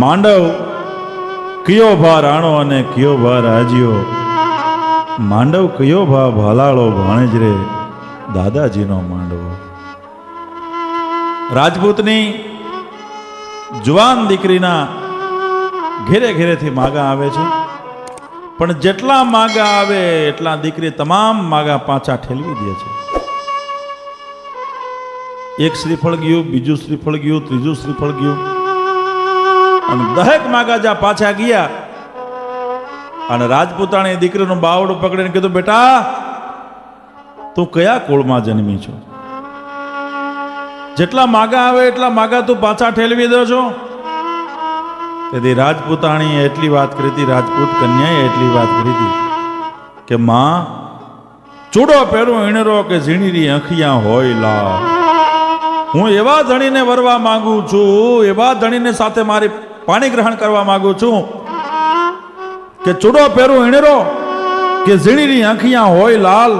માંડવ કયો ભા રાણો અને કયો ભા રાજીઓ, માંડવ કયો ભા ભાલાળો ભાણેજ રે દાદાજીનો માંડવો. રાજપૂતની જુવાન દીકરીના ઘેરે ઘેરેથી માગા આવે છે, પણ જેટલા માગા આવે એટલા દીકરી તમામ માગા પાછા ઠેલવી દે છે. એક શ્રીફળ ગયું, બીજું શ્રીફળ ગયું, ત્રીજું શ્રીફળ ગયું, અને દહેક માગા જ્યાં પાછા ગયા અને રાજપૂતાણી દીકરીનું બાવડું પકડીને કીધું, બેટા તું કયા કુળમાં જન્મી છો? જેટલા માગા આવે એટલા માગા તું પાછા ઠેલવી દો છો. તેથી રાજપૂતાણીએ એટલી વાત કરી હતી, રાજપૂત કન્યાએ એટલી વાત કરી હતી કે માં ચૂડો પહેરું ઈણરો કે ઝીણીરી આંખિયા હોય લા. હું એવા ધણીને વરવા માંગુ છું, એવા ધણીને સાથે મારી પાણી ગ્રહણ કરવા માંગુ છું કે ચૂડો પહેરું ઈણરો કે ઝીણીરી આંખિયા હોય લાલ.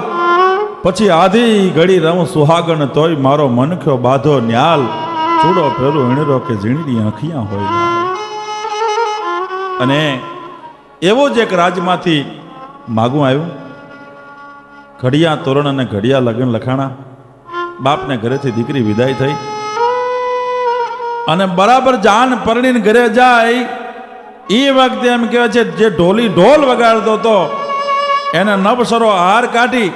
પછી આધી ઘડી રમ સુહાગણ તોય મારો મનખ્યો બાધો ન્યાલ. ચૂડો પહેરું ઈણરો કે ઝીણીરી આંખિયા હોય લાલ. અને એવું જ એક રાજમાંથી માગું આવ્યું. ઘડિયા તોરણ અને ઘડિયા લગ્ન લખાણા. બાપને ઘરેથી દીકરી વિદાય થઈ અને બરાબર જાન પરણીને ઘરે જાય એ વખતે એમ કહેવાય છે જે ઢોલી ઢોલ વગાડતો હતો એને નવસરો હાર કાઢી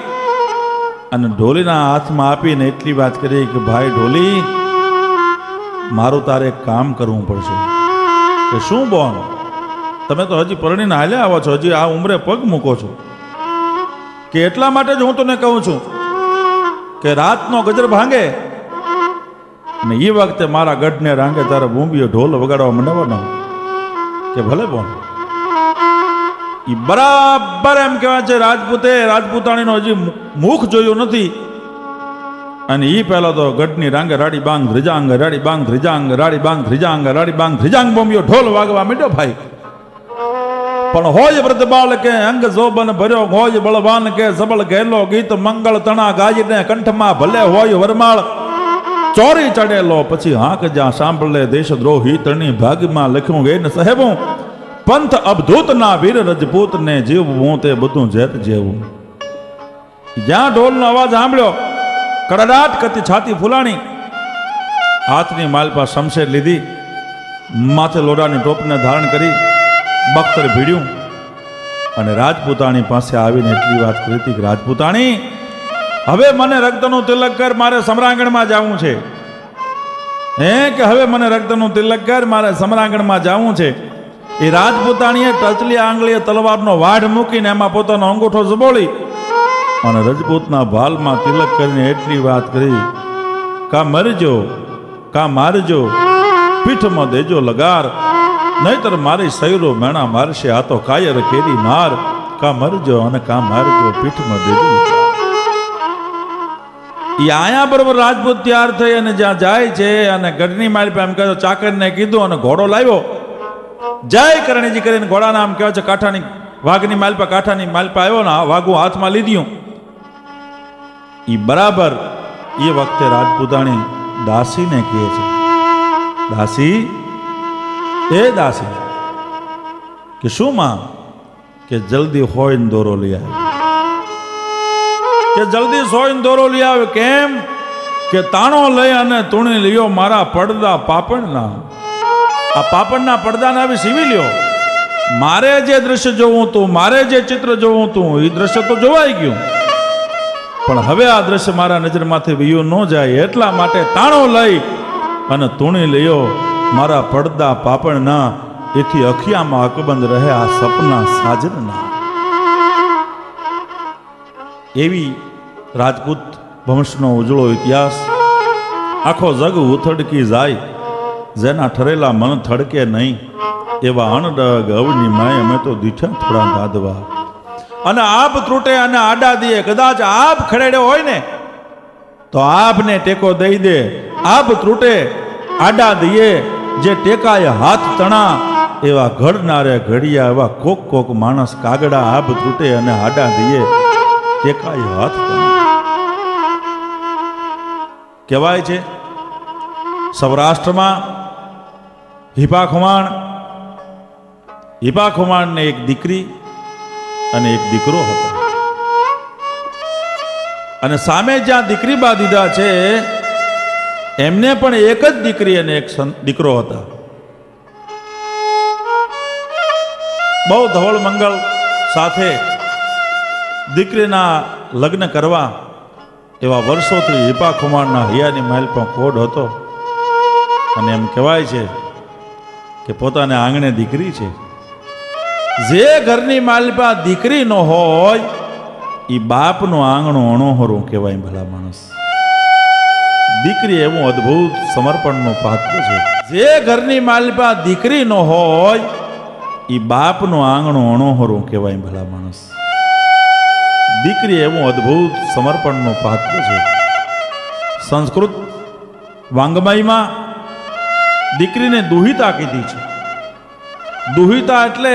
અને ઢોલીના હાથમાં આપીને એટલી વાત કરી કે ભાઈ ઢોલી, મારું તારે એક કામ કરવું પડશે. કે શું બોન? તમે તો હજી પરણીને હાલ્યા આવો છો, હજી આ ઉંમરે પગ મૂકો છો. કે એટલા માટે જ હું તને કહું છું કે રાતનો ગજર ભાંગે ને એ વખતે મારા ગઢને રાંગે તારે બૂંબીઓ ઢોલ વગાડવા મંડવાનો. કે ભલે બોન. એ બરાબર એમ કહેવાય છે રાજપૂતે રાજપૂતાણીનો હજી મુખ જોયું નથી અને એ પહેલા તો ગઢની રાંગે રાડી બાંગ ધ્રિજાંગ રાડી બાંગ ધ્રિજાંગ રાડી બાંગ ધ્રિજાંગ રાડી બાંગ ધ્રિજાંગ બૂંબીઓ ઢોલ વાગવા માંડ્યો ભાઈ. પણ હોય વ્રત બાળ કે અંગ જોબન ભર્યો, હોય બળવાન કે સબળ ઘેલો, ગીત મંગળ તણા ગાયને કંઠમાં ભલે હોય વરમાળ. ચોરી ચડેલો પછી હાંક જ્યાં સાંભળે દેશદ્રોહી તણી ભાગમાં લખ્યું ગઈ ને સાહેબું, પંથ અબધૂત ના વીર રજપૂત ને જીવવું તે બધું જેત જેવું. જ્યાં ઢોલનો અવાજ સાંભળ્યો કડડાટ કરતી છાતી ફૂલાણી, હાથની માલપા શમશેર લીધી, માથે લોડાની ટોપને ધારણ કરી બખ્તર ભીડ્યું અને રાજપૂતાણી પાસે આવીને એટલી વાત કરી હતી કે રાજપૂતાણી, હવે મને રક્તનું તિલક કર, મારે સમ્રાંગણમાં જવું છે. કે હવે મને રક્તનું તિલક કર, મારે સમ્રાંગણમાં જવું છે. એ રાજપૂતાણીએ ટચલી આંગળીએ તલવારનો વાઢ મૂકીને એમાં પોતાનો અંગૂઠો જબોળી અને રજપૂતના ભાલમાં તિલક કરીને એટલી વાત કરી, કા મરજો કા મારજો, પીઠમાં દેજો લગાર, નહીતર મારી સૈરો મેણા મારશે આ તો કાયર કેરી નાર. કા મરજો અને કા મારજો, પીઠમાં દેજો. એ આયા બરોબર રાજપૂત તૈયાર થઈ અને જ્યાં જાય છે અને ગઢની માલ પર એમ કહે ચાકરને કીધું અને ઘોડો લાવ્યો. જય કરણીજી કરીને ઘોડાના આમ કહેવાય છે કાંઠાની વાઘની માલ પર કાંઠાની માલ પર આવ્યો ને વાઘું હાથમાં લીધું. એ બરાબર એ વખતે રાજપૂતાણી દાસીને કહે છે, દાસી એ દાસી કે શું માં? કે જલ્દી હોય ને દોરો લઈ આવે. કે જલ્દી સોય ને દોરો લઈ આવે. કેમ? કે તાણો લઈ અને તુણી લ્યો મારા પડદા પાપણના. આ પાપણના પડદાને આવી સીવી લ્યો. મારે જે દ્રશ્ય જોવું તું, મારે જે ચિત્ર જોવું તું એ દ્રશ્ય તો જોવાઈ ગયું, પણ હવે આ દ્રશ્ય મારા નજરમાંથી વયું ન જાય એટલા માટે તાણો લઈ અને તુણી લ્યો મારા પડદા પાપણના. એથી અખિયામાં અકબંધ રહે આ સપના સાજરના. એવી રાજપૂત વંશનો ઉજળો ઇતિહાસ આખો જગ ઉથડકી જાય, જેના ઠરેલા મન થડકે નહીં એવા અણડગ અવની માય અમે તો દીઠા થોડા દાદવા. અને આપ ત્રુટે અને આડા દે, કદાચ આપ ખડેડ્યો હોય ને તો આપને ટેકો દઈ દે. આપ ત્રુટે આડા દઈએ, જે ટેકાએ હાથ તણા એવા ઘડનારે ઘડિયા, એવા કોક કોક માણસ કાગડા આબ ત્રુટે અને આડા દઈએ ટેકાએ હાથ તણા. કહેવાય છે સૌરાષ્ટ્રમાં હિપા ખુમાણને એક દીકરી અને એક દીકરો હતા. અને સામે જ્યાં દીકરી બા દીધા છે એમને પણ એક જ દીકરી અને એક દીકરો હતા. બહુ ધવળ મંગળ સાથે દીકરીના લગ્ન કરવા એવા વર્ષોથી હિપા ખુમાણના હૈયાની મહેલ પણ કોડ હતો. અને એમ કહેવાય છે કે પોતાને આંગણે દીકરી છે. જે ઘરની માલપા દીકરી ન હોય એ બાપનું આંગણું અણોહરું કહેવાય. ભલા માણસ, દીકરી એવું અદ્ભુત સમર્પણનું પાત્ર છે. જે ઘરની માલપા દીકરી ન હોય એ બાપનું આંગણું અણોહરું કહેવાય. ભલા માણસ, દીકરી એવું અદ્ભુત સમર્પણનું પાત્ર છે. સંસ્કૃત વાંગમયમાં દીકરીને દુહિતા કીધી છે. દુહિતા એટલે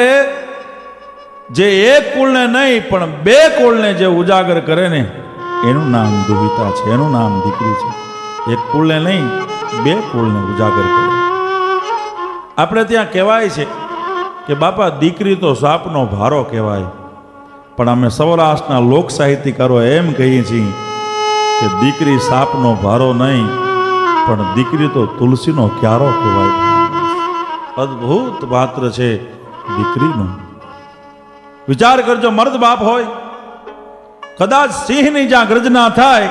જે એક કુળને નહીં પણ બે કુળને જે ઉજાગર કરે ને એનું નામ દુહિતા છે, એનું નામ દીકરી છે. એક કુળને નહીં બે કુળને ઉજાગર કરે. આપણે ત્યાં કહેવાય છે કે બાપા દીકરી તો સાપનો ભારો કહેવાય, પણ અમે સૌરાષ્ટ્રના લોક સાહિત્યકારો એમ કહીએ છીએ કે દીકરી સાપનો ભારો નહીં પણ દીકરી તો તુલસીનો ક્યારો કહેવાય. અદ્ભુત પાત્ર છે દીકરીનું. વિચાર કરજો, મર્દ બાપ હોય, કદાચ સિંહની જ્યાં ગર્જના થાય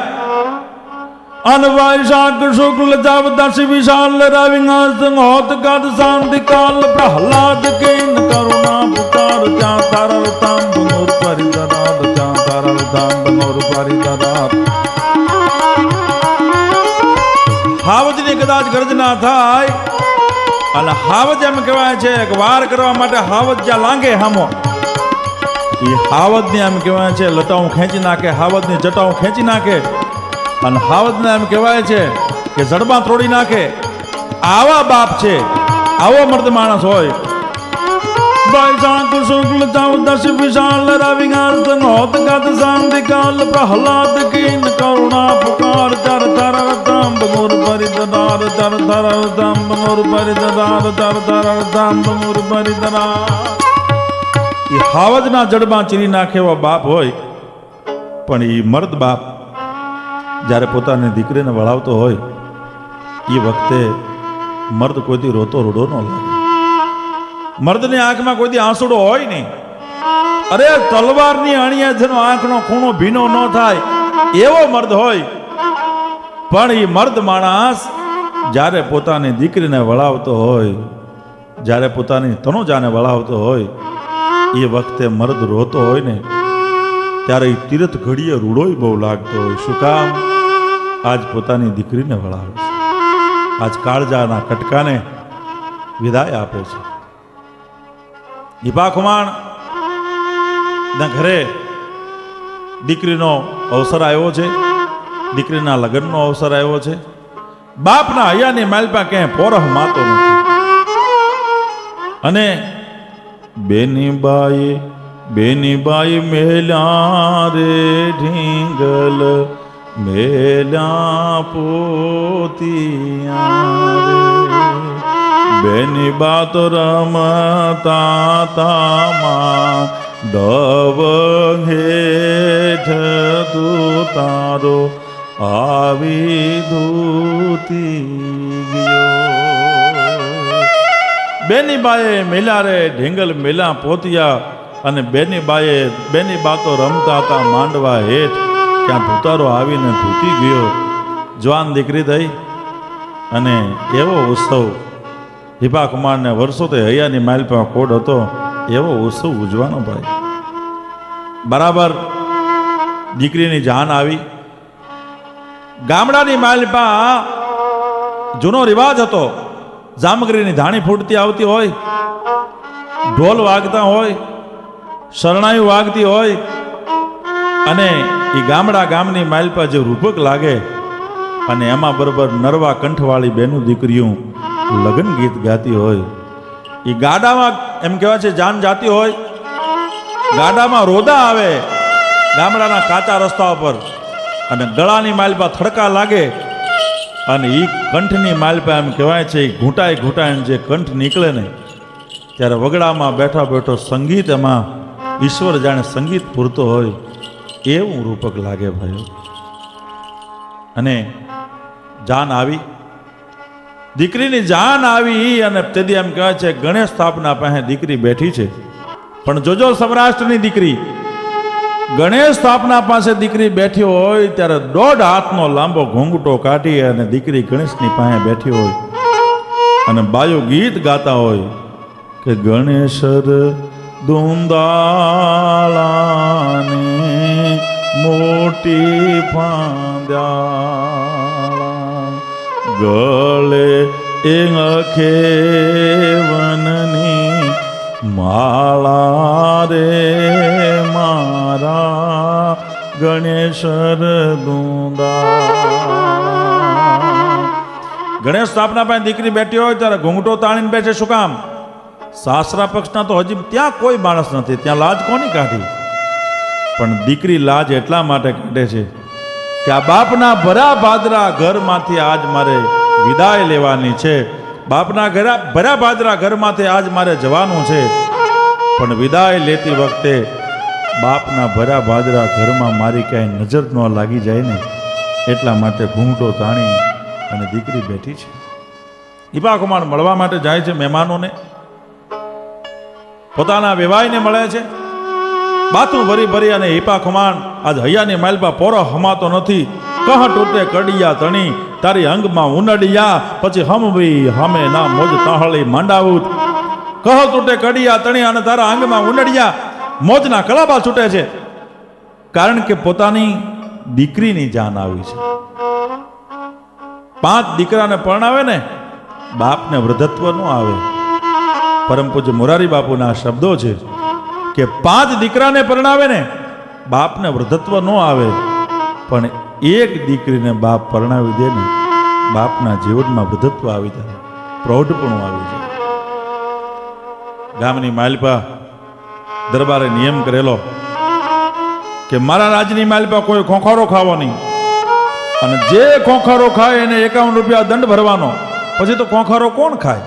અનવાયશાક શુક્લ જાવદાસી વિશાલ રવિંગાસ હોત ગાદ શાંતિ કાલ પ્રહલાદ કેન કરુણા પુકાર ચા તારલ તામ બનોર પરિદરાદ ચા તારલ તામ બનોર પરિદરાદ. હાવજની કદાચ ગર્જના થાય અને હાવજ એમ કહેવાય છે કે વાર કરવા માટે હાવજ જ્યાં લાંગે હામો એ હાવજને એમ કહેવાય છે લટાઉં ખેંચી નાખે, હાવજની જટાઉં ખેંચી નાખે અને હાવજને એમ કહેવાય છે કે જડબા તોડી નાખે. આવા બાપ છે, આવો મર્દ માણસ હોય. વૈશાખ શુક્લ ચૌદશ વિશાલ રવિંગાસ હોત ગત શાંતિ કાલ પ્રહલાદ કીન કરુણા પુકાર ચર ચર ધામ બમુર પરિદરાર ચર ચર ધામ બમુર પરિદરાર ચર ચર ધામ બમુર પરિદરાર. એ હાવજના જડમાં ચીરી નાખે એવા બાપ હોય, પણ એ મર્દ બાપ જ્યારે પોતાની દીકરીને વળાવતો હોય એ વખતે મર્દ કોઈથી રોતો રૂડો ન લાગે. મર્દની આંખમાં કોઈથી આંસુડો હોય નહીં. અરે તલવારની અણીએ જેનો આંખનો ખૂણો ભીનો ન થાય એવો મર્દ હોય. પણ એ મર્દ માણસ જ્યારે પોતાની દીકરીને વળાવતો હોય, જ્યારે પોતાની તનુજાને વળાવતો હોય એ વખતે મર્દ રોતો હોય ને ત્યારે એ તીરથ ઘડીએ રૂડોય બહુ લાગતો હોય. શું કામ? આજ પોતાની દીકરીને વળાવે છે, આજ કાળજાના કટકાને વિદાય આપે છે. હિપા ખુમાણ ના ઘરે દીકરીનો અવસર આવ્યો છે, દીકરીના લગ્નનો અવસર આવ્યો છે. બાપના હૈયાની માલપા ક્યાંય પોરહ માતો નથી. અને બેની બાઈ મેલ્યા રે ઢીંગલ મેલ્યા પોતિયા રે. બેની બા તો રમતા તામા દવ હેઠ તું તારો આવી ધૂતી ગયો. બેની બાએ મેલા રે ઢીંગલ મેલા પોતિયા. અને બેની બા તો રમતા હતા માંડવા હેઠ, ત્યાં ધૂતારો આવીને ધૂતી ગયો. જવાન દીકરી થઈ અને એવો ઉત્સવ હિપા કુમારને વર્ષોથી હૈયાની માલપા કોડ હતો, એવો ઉત્સવ ઉજવાનો ભાઈ. બરાબર દીકરીની જાન આવી. ગામડાની માલપા જૂનો રિવાજ હતો, જામગરીની ધાણી ફૂટતી આવતી હોય, ઢોલ વાગતા હોય, શરણાઈ વાગતી હોય અને એ ગામની માલપા જે રૂપક લાગે અને એમાં બરોબર નરવા કંઠવાળી બેનું દીકરીઓ લગ્ન ગીત ગાતી હોય. એ ગાડામાં એમ કહેવાય છે જાન જાતી હોય, ગાડામાં રોદા આવે ગામડાના કાચા રસ્તા પર અને ગળાની માલપા થડકા લાગે અને એ કંઠની માલપા એમ કહેવાય છે, એ ઘૂંટાઈ ઘૂંટાઈને જે કંઠ નીકળે ને ત્યારે વગડામાં બેઠો બેઠો સંગીત, એમાં ઈશ્વર જાણે સંગીત પૂરતો હોય એવું રૂપક લાગે ભાઈઓ. અને જાન આવી, દીકરીની જાન આવી, અને તેથી એમ કહેવાય છે ગણેશ સ્થાપના પાસે દીકરી બેઠી છે. પણ જોજો સૌરાષ્ટ્રની દીકરી ગણેશ સ્થાપના પાસે દીકરી બેઠી હોય ત્યારે 1.5 હાથનો લાંબો ઘૂંઘટો કાઢી અને દીકરી ગણેશની પાસે બેઠી હોય અને બાયો ગીત ગાતા હોય કે ગણેશર દુંદાળાને મોટી ફાંદ્યા ગળે એંખે વનની માળા રે મારા ગણેશર દુંદાળા. ગણેશ સ્થાપના પાસે દીકરી બેઠી હોય ત્યારે ઘૂંઘટો તાણીને બેઠે. શું કામ? સાસરા પક્ષના તો હજી ત્યાં કોઈ માણસ નથી, ત્યાં લાજ કોની કાઢી? પણ દીકરી લાજ એટલા માટે કાઢે છે કે આ બાપના ભરા ભાદરા ઘરમાંથી આજ મારે વિદાય લેવાની છે, બાપના ભરા ભાદરા ઘરમાંથી આજ મારે જવાનું છે. પણ વિદાય લેતી વખતે બાપના ભરા ભાદરા ઘરમાં મારી ક્યાંય નજર ન લાગી જાય ને એટલા માટે ઘૂંઘટો તાણી અને દીકરી બેઠી છે. ઈપા કુમાર મળવા માટે જાય છે મહેમાનોને, પોતાના વેવાઈને મળે છે. બાતું ભરી ભરી અને હિપા ખુમાન આજ હૈયાની માલપા પોરો હમાતો નથી. કહ તૂટે કડિયા તણી તારી અંગમાં ઉનડિયા, પછી હમવી હમે ના મોજ તાહળી માંડાવું. કહ તૂટે કડિયા તણી અને તારા અંગમાં ઉનડિયા, મોજના કલાબા છૂટે છે. કારણ કે પોતાની દીકરીની જાન આવી છે. 5 દીકરાને પરણાવે ને બાપને વૃદ્ધત્વ ન આવે. પરમ પૂજ્ય મોરારી બાપુના શબ્દો છે કે 5 દીકરાને પરણાવે ને બાપને વૃદ્ધત્વ ન આવે, પણ એક દીકરીને બાપ પરણાવી દે ને બાપના જીવનમાં વૃદ્ધત્વ આવી જાય, પ્રૌઢપણું આવી જાય. ગામની માલપા દરબારે નિયમ કરેલો કે મારા રાજની માલપા કોઈ ખોખારો ખાવો નહીં, અને જે ખોખારો ખાય એને 51 રૂપિયા દંડ ભરવાનો. પછી તો ખોખારો કોણ ખાય?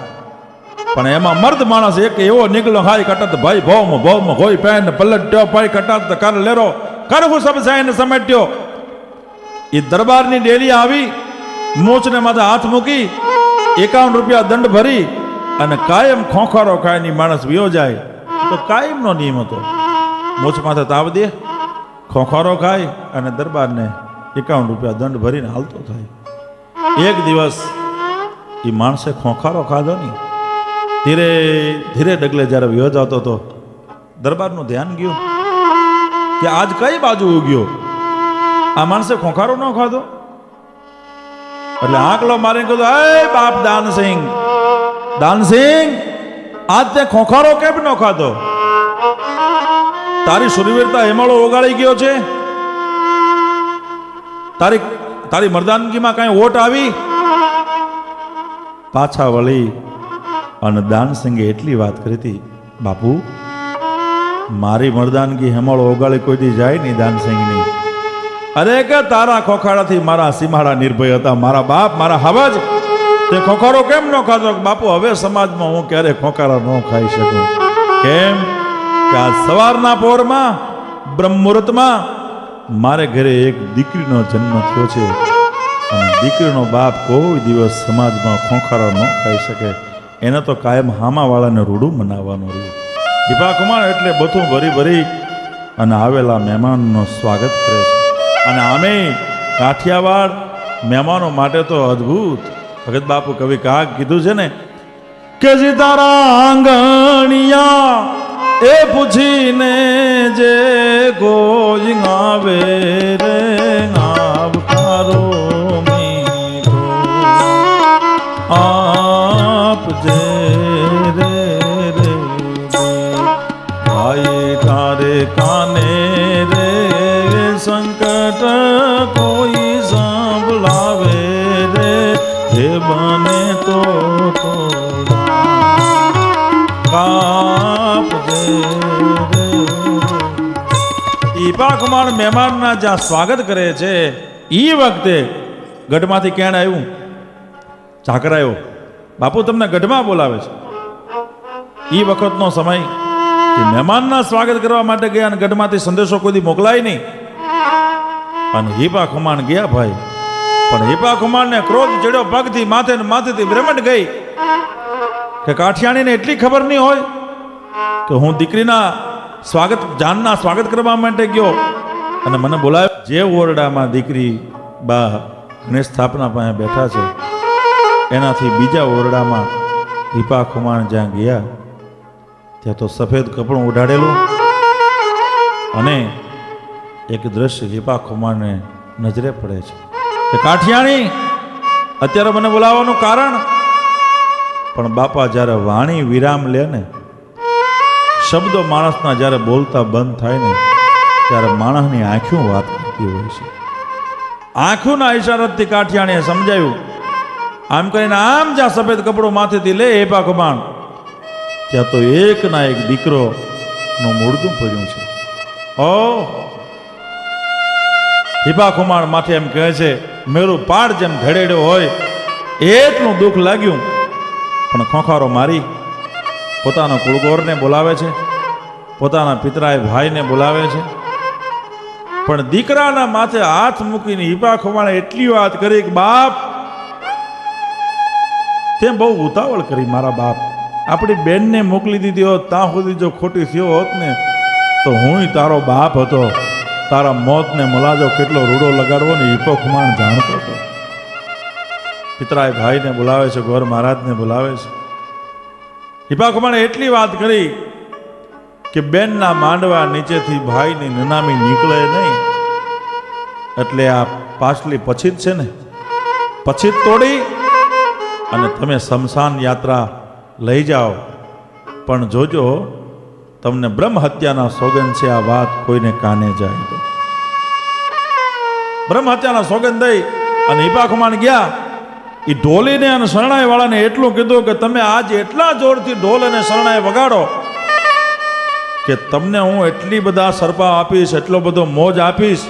પણ એમાં મર્દ માણસ એક એવો નીકળો હાય કટત ભાઈ ભૌમ હોય પેન પલટ્યો પાઈ કટત કર લેરો કરવું સબ સાઈને સમેટ્યો. એ દરબારની ડેલી આવી, મૂછને માથે હાથ મૂકી 51 રૂપિયા દંડ ભરી અને કાયમ ખોખારો ખાયની માણસ વિયો જાય. તો કાયમનો નિયમ હતો. મૂછ માથે તાવ દે, ખોખારો ખાય અને દરબારને 51 રૂપિયા દંડ ભરીને હાલતો થાય. એક દિવસ એ માણસે ખોખારો ખાધો નહીં, ધીરે ધીરે ડગલે જ્યારે વિયો જતો હતો દરબારનું ધ્યાન ગયું કે આજ કઈ બાજુ ઉગ્યો, આ માણસે ખોખારો ન ખાધો. એટલે આંકલો મારીને કીધું, હે બાપ દાનસિંહ, આજ તે ખોખારો કેમ ન ખાધો? તારી સુરવીરતા હેમાળો ઓગાળી ગયો છે? તારી મર્દાનગીમાં કઈ ઓટ આવી? પાછા વળી અને દાનસિંહે એટલી વાત કરી હતી, બાપુ મારી મર્દાનગી હેમાળો ઓગાળી કોઈ દી જાય નહીં દાનસિંહની. અરે કે તારા ખોખાડાથી મારા સીમાડા નિર્ભય હતા, મારા બાપ મારા હવજ, તે ખોખારો કેમ ન ખાધો? બાપુ હવે સમાજમાં હું ક્યારે ખોખારા ન ખાઈ શકું. કેમ કે આ સવારના પોરમાં બ્રહ્મ મુહૂર્તમાં મારે ઘરે એક દીકરીનો જન્મ થયો છે, અને દીકરીનો બાપ કોઈ દિવસ સમાજમાં ખોખારો ન ખાઈ શકે. એને તો કાયમ હામાવાળાને રૂડું મનાવવાનું રહ્યું. દીપા કુમાર એટલે બધું ભરી ભરી અને આવેલા મહેમાનનું સ્વાગત કરે છે. અને આમે કાઠિયાવાડ મહેમાનો માટે તો અદ્ભુત. ભગત બાપુ કવિ કાગ કીધું છે ને કે જી તારા આંગણિયા એ પૂછીને જે કોઈ આવે રે આવકારો મીઠો આપજે રે રે ભાઈ તારે કાને રે સંકટ કોઈ સંભળાવે રે હે બને તો ઈપા કુમાર મહેમાનના જ્યાં સ્વાગત કરે છે એ વખતે ગઢમાંથી કેણ આવ્યું ઝાકરાયો, બાપુ તમને ગઢમાં બોલાવે છે. એ વખતનો સમય કે મહેમાનના સ્વાગત કરવા માટે ગયા અને ગઢમાંથી સંદેશો કોઈ મોકલાય નહીં. અને હિપા ખુમાણ ગયા ભાઈ, પણ હિપા ખુમાણને ક્રોધ ચડ્યો, પગથી માથે ને માથેથી બ્રહ્મણ ગઈ કે કાઠિયાણીને એટલી ખબર નહીં હોય કે હું દીકરીના સ્વાગત જાનના સ્વાગત કરવા માટે ગયો અને મને બોલાવ્યો. જે ઓરડામાં દીકરી બા ગણેશ સ્થાપના પાસે બેઠા છે એનાથી બીજા ઓરડામાં હિપા ખુમાણ જ્યાં ગયા ત્યાં તો સફેદ કપડું ઉડાડેલું અને એક દ્રશ્ય હિપા ખુમાણને નજરે પડે છે કે કાઠિયાણી અત્યારે મને બોલાવવાનું કારણ. પણ બાપા જ્યારે વાણી વિરામ લે ને, શબ્દો માણસના જ્યારે બોલતા બંધ થાય ને ત્યારે માણસની આંખો વાત કરતી હોય છે. આંખોના ઈશારાથી કાઠિયાણીએ સમજાયું. આમ કરીને આમ જ્યાં સફેદ કપડું માથેથી લે હિપા ખુમાણ, ત્યાં તો એક ના એક દીકરો નું મૂળદું પડ્યું છે. ઓ હિપા ખુમાણ માથે એમ કહે છે, મેરું પાડ જેમ ધડેડ્યો હોય એટલું દુઃખ લાગ્યું. પણ ખોખારો મારી પોતાના કુળગોરને બોલાવે છે, પોતાના પિતરાએ ભાઈને બોલાવે છે. પણ દીકરાના માથે હાથ મૂકીને હિપા ખુમાણે એટલી વાત કરી કે બાપ તે બહુ ઉતાવળ કરી. મારા બાપ, આપણી બેનને મોકલી દીધી હોત ત્યાં સુધી જો ખોટી થયો હોત ને તો હું તારો બાપ હતો. તારા મોતને મલાજો કેટલો રૂડો લગાડવો ને હિપા ખુમાણ જાણતો હતો. પિતરાએ ભાઈને બોલાવે છે, ગોર મહારાજને બોલાવે છે. હિપા ખુમાણે એટલી વાત કરી કે બેનના માંડવા નીચેથી ભાઈની નનામી નીકળે નહીં. એટલે આ પાછલી પછીત છે ને, પછીત તોડી અને તમે શમશાન યાત્રા લઈ જાઓ. પણ જોજો તમને બ્રહ્મ હત્યાના સોગંદ છે, આ વાત કોઈને કાને જાય તો. બ્રહ્મ હત્યાના સોગંદ દઈ અને હિપા ખુમાણ ગયા. એ ઢોલીને અને શરણાઈ વાળાને એટલું કીધું કે તમે આજ એટલા જોરથી ઢોલ અને શરણાઈ વગાડો કે તમને હું એટલી બધા સરપા આપીશ, એટલો બધો મોજ આપીશ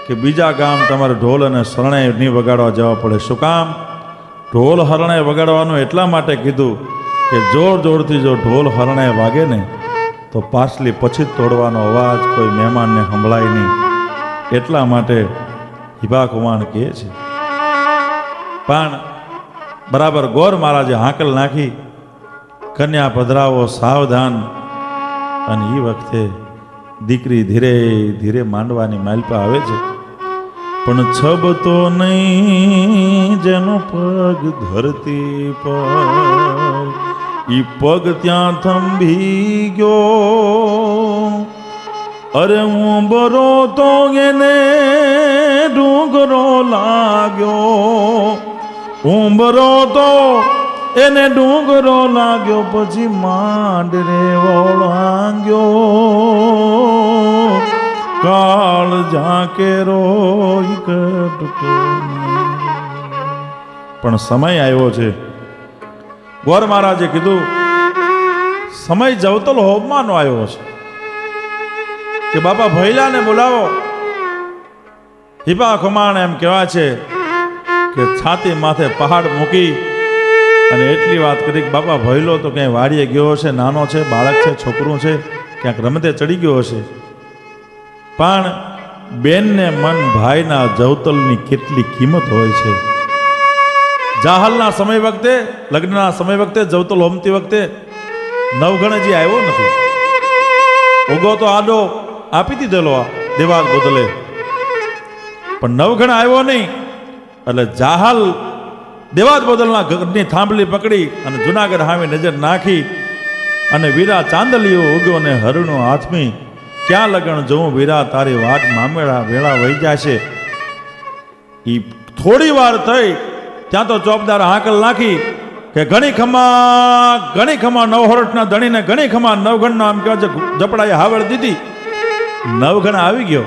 કે બીજા ગામ તમારે ઢોલ અને શરણાઈ નહીં વગાડવા જવા પડે. શું કામ? ઢોલ હરણાઈ વગાડવાનું એટલા માટે કીધું કે જોર જોરથી જો ઢોલ હરણાઈ વાગે ને તો પાછલી પછી તોડવાનો અવાજ કોઈ મહેમાનને સંભળાય નહીં. એટલા માટે હિપા ખુમાણ કહે છે. પણ બરાબર ગોર મહારાજે હાંકલ નાખી, કન્યા પધરાવો સાવધાન. અને એ વખતે દીકરી ધીરે ધીરે માંડવાની માલપા આવે છે. પણ છબતો નહીં જેનો પગ ધરતી પર, ઈ પગ ત્યાં થંભી ગયો. અરે હું બરો તો એને ડુંગરો લાગ્યો, ઉંબરો તો એને ડુંગરો લાગ્યો. પછી માંડરે વળાંગ્યો, કાળ ઝાંકે રોઈ કટકો. પણ સમય આવ્યો છે. ગોર મહારાજે કીધું સમય જવતલ હોમમાં નો આવ્યો છે કે બાપા ભૈલાને બોલાવો. હિપા ખુમાણ એમ કહેવાય છે કે છાતી માથે પહાડ મૂકી અને એટલી વાત કરી કે બાપા ભૈલો તો ક્યાંય વાડીએ ગયો હશે, નાનો છે, બાળક છે, છોકરું છે, ક્યાંક રમતે ચડી ગયો હશે. પણ બેનને મન ભાઈના જવતલની કેટલી કિંમત હોય છે. જાહલના સમય વખતે, લગ્નના સમય વખતે, જવતલ હોમતી વખતે નવગણ હજી આવ્યો નથી. ઉગો તો આડો આપી દીધેલો દેવાલ બદલે, પણ નવગણ આવ્યો નહીં. એટલે જાહલ દેવાદ બદલના ઘરની થાંભલી પકડી અને જુનાગઢ સામે નજર નાખી અને વીરા ચાંદલીઓ ઉગ્યો ને હરણો હાથમી. ક્યાં લગણ જવું વીરા તારી વાટ મામેળા વેળા વહી જશે. ઈ થોડી વાર થઈ ત્યાં તો ચોપદાર હાંકલ નાખી કે ઘણી ખમા નવહરટના ધણીને ઘણી ખમા નવગણના આમ કહેવાય છે ઝપડાએ હાવડ દીધી. નવગણ આવી ગયો,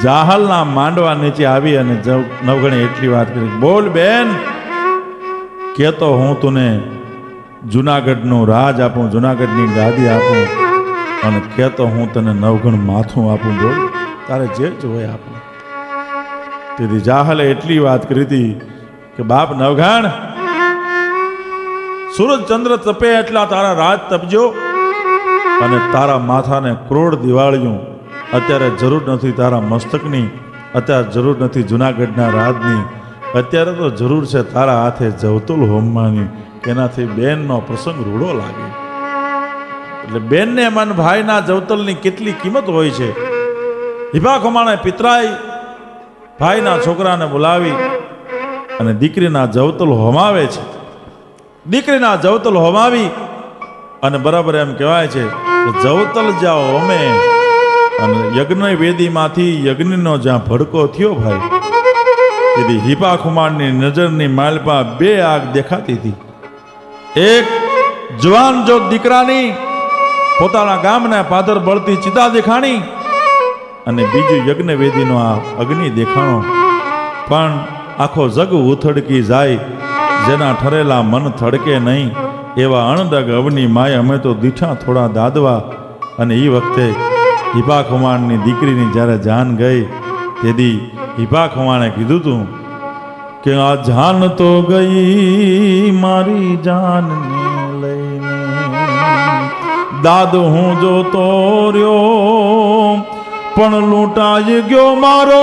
જાહલના માંડવા નીચે આવી અને નવગણે એટલી વાત કરી, બોલ બેન, કે તો હું તને જુનાગઢનું રાજ આપું, જુનાગઢની ગાદી આપું, અને કે તો હું તને નવગણ માથું આપું. બોલ, તારે જે જોઈએ આપું. તેથી જાહલે એટલી વાત કરી હતી કે બાપ નવઘણ સૂરજ ચંદ્ર તપે એટલા તારા રાજ તપજો, અને તારા માથાને ક્રોડ દિવાળીયું અત્યારે જરૂર નથી તારા મસ્તકની, અત્યારે જરૂર નથી જુનાગઢના રાજની, અત્યારે તો જરૂર છે તારા હાથે જવતુલ હોમવાની, એનાથી બેનનો પ્રસંગ રૂડો લાગે. એટલે બેનને મન ભાઈના જવતલની કેટલી કિંમત હોય છે. હિબા ખમાણે પિતરાઈ ભાઈના છોકરાને બોલાવી અને દીકરીના જવતલ હોમાવે છે. દીકરીના જવતલ હોમાવી અને બરાબર એમ કહેવાય છે કે જવતલ જાઓ હોમે, અને યજ્ઞ વેદીમાંથી યજ્ઞનો જ્યાં ભડકો થયો ભાઈ, તેથી હિબા ખુમાણની નજરની માલપા બે આગ દેખાતી હતી. એક જવાન જોગ દીકરાની પોતાના ગામને પાદર બળતી ચિતા દેખાણી, અને બીજું યજ્ઞ વેદીનો આ અગ્નિ દેખાણો. પણ આખો જગ ઉથડકી જાય, જેના ઠરેલા મન થડકે નહીં, એવા અણડગ અવની માય અમે તો દીઠા થોડા દાદવા. અને એ વખતે હિબા ખુમાણની દીકરીની જ્યારે જાન ગઈ, તેથી હિબા ખુમાણે કીધું તું કે આ જાન તો ગઈ મારી જાનને લઈને, દાદ હું જોતો રહ્યો પણ લૂંટાઈ ગયો મારો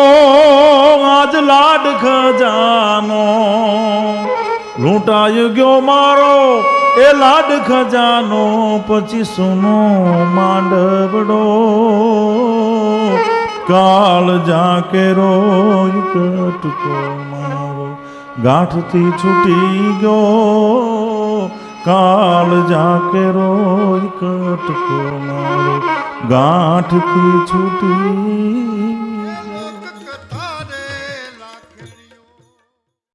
આજ લાડ ખજાનો, લૂંટાઈ ગયો મારો એ લાડ ખજાનો, પછી સુનો માંડવડો કાળ જાકે રોય કટકો મારો, ગાંઠથી છૂટી ગયો કાળ જાકે રોય કટકો મારો, ગાંઠથી છૂટી